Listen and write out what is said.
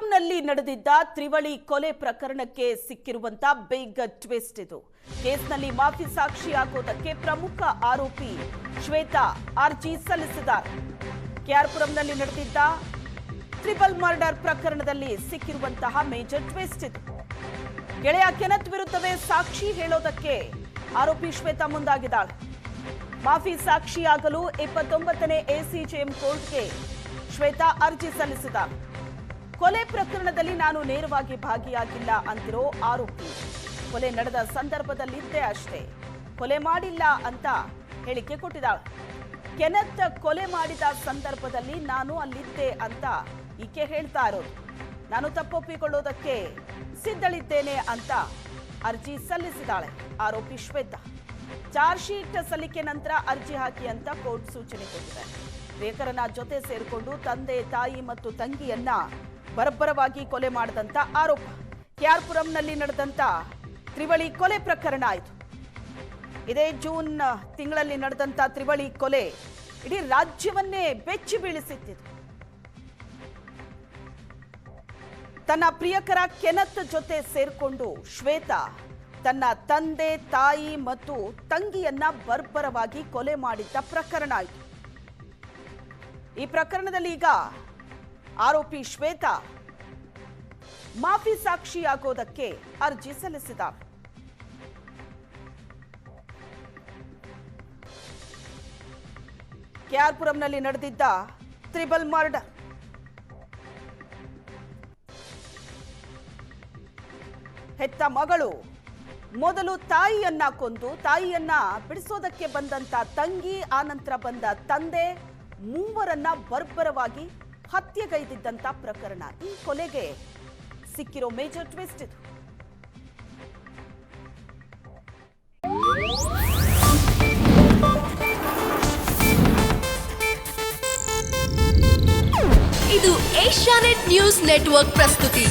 ಕ್ಯಾರ್ಪುರಂನಲ್ಲಿ ನಡೆದಿದ್ದ ತ್ರಿವಳಿ ಕೊಲೆ ಪ್ರಕರಣಕ್ಕೆ ಸಿಕ್ಕಿರುವಂತ ಬಿಗ್ ಟ್ವಿಸ್ಟ್ ಇದು. ಕೇಸ್ನಲ್ಲಿ ಮಾಫಿ ಸಾಕ್ಷಿಯಾಗೋದಕ್ಕೆ ಪ್ರಮುಖ ಆರೋಪಿ ಶ್ವೇತಾ ಅರ್ಜಿ ಸಲ್ಲಿಸಿದ್ದಾರೆ. ಕ್ಯಾರ್ಪುರಂನಲ್ಲಿ ನಡೆದಿದ್ದ ಟ್ರಿಪಲ್ ಮರ್ಡರ್ ಪ್ರಕರಣದಲ್ಲಿ ಸಿಕ್ಕಿರುವಂತಹ ಮೇಜರ್ ಟ್ವಿಸ್ಟ್ ಇದು. ಗೆಳೆಯ ಕೆನತ್ ವಿರುದ್ಧವೇ ಸಾಕ್ಷಿ ಹೇಳೋದಕ್ಕೆ ಆರೋಪಿ ಶ್ವೇತಾ ಮುಂದಾಗಿದ್ದಾಳೆ. ಮಾಫಿ ಸಾಕ್ಷಿಯಾಗಲು 29ನೇ ಎಸಿಜೆಎಂ ಕೋರ್ಟ್ಗೆ ಶ್ವೇತಾ ಅರ್ಜಿ ಸಲ್ಲಿಸಿದ್ದಾರೆ. ಕೊಲೆ ಪ್ರಕರಣದಲ್ಲಿ ನಾನು ನೇರವಾಗಿ ಭಾಗಿಯಾಗಿಲ್ಲ ಅಂತಿರೋ ಆರೋಪಿ ಕೊಲೆ ನಡೆದ ಸಂದರ್ಭದಲ್ಲಿದ್ದೆ ಅಷ್ಟೇ, ಕೊಲೆ ಮಾಡಿಲ್ಲ ಅಂತ ಹೇಳಿಕೆ ಕೊಟ್ಟಿದ್ದಾಳೆ. ಕೆನತ್ ಕೊಲೆ ಮಾಡಿದ ಸಂದರ್ಭದಲ್ಲಿ ನಾನು ಅಲ್ಲಿದ್ದೆ ಅಂತ ಈಕೆ ಹೇಳ್ತಾ ಇರೋದು. ನಾನು ತಪ್ಪೊಪ್ಪಿಕೊಳ್ಳೋದಕ್ಕೆ ಸಿದ್ಧಳಿದ್ದೇನೆ ಅಂತ ಅರ್ಜಿ ಸಲ್ಲಿಸಿದ್ದಾಳೆ ಆರೋಪಿ ಶ್ವೇತಾ. ಚಾರ್ಜ್ ಶೀಟ್ ಸಲ್ಲಿಕೆ ನಂತರ ಅರ್ಜಿ ಹಾಕಿ ಅಂತ ಕೋರ್ಟ್ ಸೂಚನೆ ಕೊಟ್ಟಿದೆ. ಪ್ರಿಯಕರನ ಜೊತೆ ಸೇರಿಕೊಂಡು ತಂದೆ, ತಾಯಿ ಮತ್ತು ತಂಗಿಯನ್ನ ಬರ್ಬರವಾಗಿ ಕೊಲೆ ಮಾಡಿದಂತ ಆರೋಪ. ಕ್ಯಾರ್ಪುರಂನಲ್ಲಿ ನಡೆದಂತ ತ್ರಿವಳಿ ಕೊಲೆ ಪ್ರಕರಣ ಆಯಿತು. ಇದೇ ಜೂನ್ ತಿಂಗಳಲ್ಲಿ ನಡೆದಂತ ತ್ರಿವಳಿ ಕೊಲೆ ಇಡೀ ರಾಜ್ಯವನ್ನೇ ಬೆಚ್ಚಿ ಬೀಳಿಸಿತ್ತು. ತನ್ನ ಪ್ರಿಯಕರ ಕೆನತ್ ಜೊತೆ ಸೇರ್ಕೊಂಡು ಶ್ವೇತಾ ತನ್ನ ತಂದೆ, ತಾಯಿ ಮತ್ತು ತಂಗಿಯನ್ನ ಬರ್ಬರವಾಗಿ ಕೊಲೆ ಮಾಡಿದ್ದ ಪ್ರಕರಣ ಆಯಿತು. ಈ ಪ್ರಕರಣದಲ್ಲಿ ಈಗ ಆರೋಪಿ ಶ್ವೇತಾ ಮಾಫಿ ಸಾಕ್ಷಿಯಾಗೋದಕ್ಕೆ ಅರ್ಜಿ ಸಲ್ಲಿಸಿದ್ದಾರೆ. ಕ್ಯಾರ್ಪುರಂನಲ್ಲಿ ನಡೆದಿದ್ದ ತ್ರಿಬಲ್ ಮರ್ಡರ್, ಹೆತ್ತ ಮಗಳು ಮೊದಲು ತಾಯಿಯನ್ನ ಕೊಂದು ತಾಯಿಯನ್ನ ಬಿಡಿಸೋದಕ್ಕೆ ಬಂದಂತ ತಂಗಿ, ಆನಂತರ ಬಂದ ತಂದೆ, ಮೂವರನ್ನ ಬರ್ಬರವಾಗಿ ಹತ್ಯೆಗೈದಿದ್ದಂತ ಪ್ರಕರಣ. ಈ ಕೊಲೆಗೆ ಸಿಕ್ಕಿರೋ ಮೇಜರ್ ಟ್ವಿಸ್ಟ್ ಇದು. ಇದು ಏಷ್ಯಾನೆಟ್ ನ್ಯೂಸ್ ನೆಟ್ವರ್ಕ್ ಪ್ರಸ್ತುತಿ.